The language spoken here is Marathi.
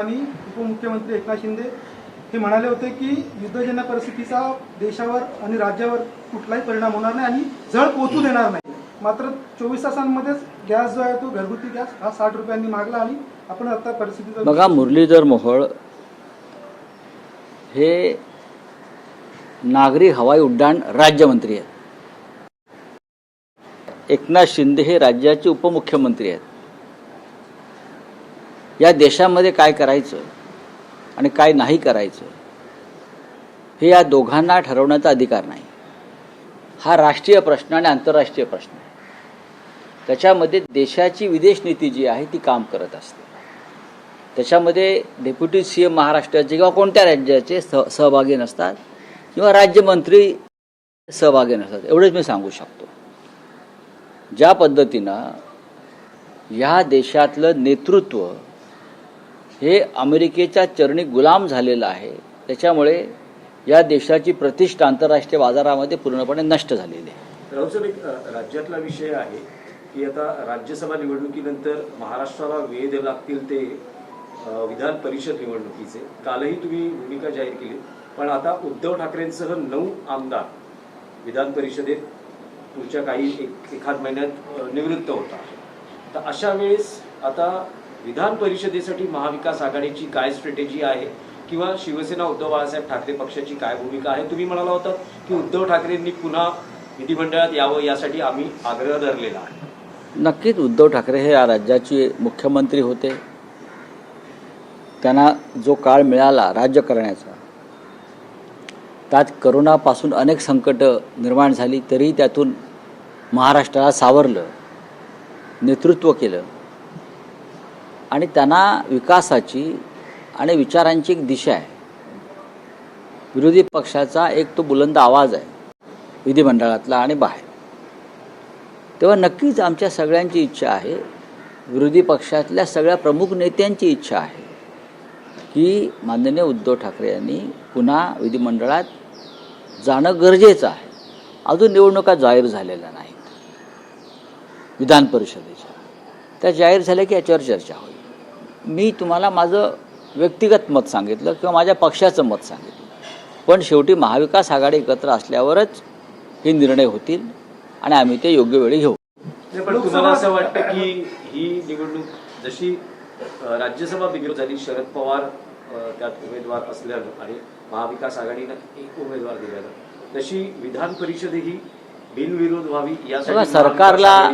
आणि उपमुख्यमंत्री एकनाथ शिंदे हे म्हणाले होते की युद्धजन्य परिस्थितीचा देशावर आणि राज्यावर कुठलाही परिणाम होणार नाही आणि झळ पोचू देणार नाही। मात्र 24 तासांमध्येच गॅस जो आहे तो घरगुती गॅस हा 60 रुपयांनी मागला आणि आपण आता परिस्थितीचा बघा, मुरलीधर मोहोळ हे नागरी हवाई उड्डाण राज्यमंत्री आहेत। एकनाथ शिंदे हे राज्याचे उपमुख्यमंत्री आहेत। या देशामध्ये काय करायचं आणि काय नाही करायचं हे या दोघांना ठरवण्याचा अधिकार नाही। हा राष्ट्रीय प्रश्न आणि आंतरराष्ट्रीय प्रश्न आहे। त्याच्यामध्ये देशाची विदेश नीती जी आहे ती काम करत असते। त्याच्यामध्ये डेप्युटी सीएम महाराष्ट्राचे किंवा कोणत्या राज्याचे सहभागी नसतात किंवा राज्यमंत्री सहभागी नसतात, एवढेच मी सांगू शकतो। ज्या पद्धतीनं या देशातलं नेतृत्व हे अमेरिकेच्या चरणी गुलाम झालेलं आहे, त्याच्यामुळे या देशाची प्रतिष्ठा आंतरराष्ट्रीय बाजारामध्ये पूर्णपणे नष्ट झालेली आहे। राहुल साहेब, एक राज्यातला विषय आहे की आता राज्यसभा निवडणुकीनंतर महाराष्ट्राला वेळ द्यावे लागतील ते विधान परिषद निवडणुकीचे। कालही तुम्ही भूमिका जाहीर केली, पण आता उद्धव ठाकरेंसह 9 आमदार विधान परिषदेत पुढच्या काही एखाद महिन्यात निवृत्त होतात। तर अशा वेळेस आता विधान परिषदेसाठी महाविकास आघाडीची काय स्ट्रॅटेजी आहे किंवा शिवसेना उद्धव बाळासाहेब ठाकरे पक्षाची काय भूमिका आहे? तुम्ही म्हणाला होता की उद्धव ठाकरेंनी पुन्हा विधिमंडळात यावं यासाठी आम्ही आग्रह धरलेला आहे। नक्कीच उद्धव ठाकरे हे या राज्याचे मुख्यमंत्री होते। त्यांना जो काळ मिळाला राज्य करण्याचा, त्यात करोनापासून अनेक संकट निर्माण झाली, तरी त्यातून महाराष्ट्राला सावरलं, नेतृत्व केलं आणि त्यांना विकासाची आणि विचारांची एक दिशा आहे। विरोधी पक्षाचा एक तो बुलंद आवाज आहे विधिमंडळातला आणि बाहेर। तेव्हा नक्कीच आमच्या सगळ्यांची इच्छा आहे, विरोधी पक्षातल्या सगळ्या प्रमुख नेत्यांची इच्छा आहे की माननीय उद्धव ठाकरे यांनी पुन्हा विधिमंडळात जाणं गरजेचं आहे। अजून निवडणुका जाहीर झालेल्या नाहीत विधान परिषदेच्या, त्या जाहीर झाल्या की याच्यावर चर्चा होईल। मी तुम्हाला माझं व्यक्तिगत मत सांगितलं किंवा माझ्या पक्षाचं मत सांगितलं, पण शेवटी महाविकास आघाडी एकत्र असल्यावरच हे निर्णय होतील आणि आम्ही ते योग्य वेळी घेऊ। पण तुम्हाला असं वाटतं की ही निवडणूक जशी राज्यसभा बिघडून झाली, शरद पवार त्यात उमेदवार असल्यानं आणि महाविकास आघाडीनं एक उमेदवार दिल्यानं, तशी विधान परिषद ही बिनविरोध व्हावी यासाठी सरकारला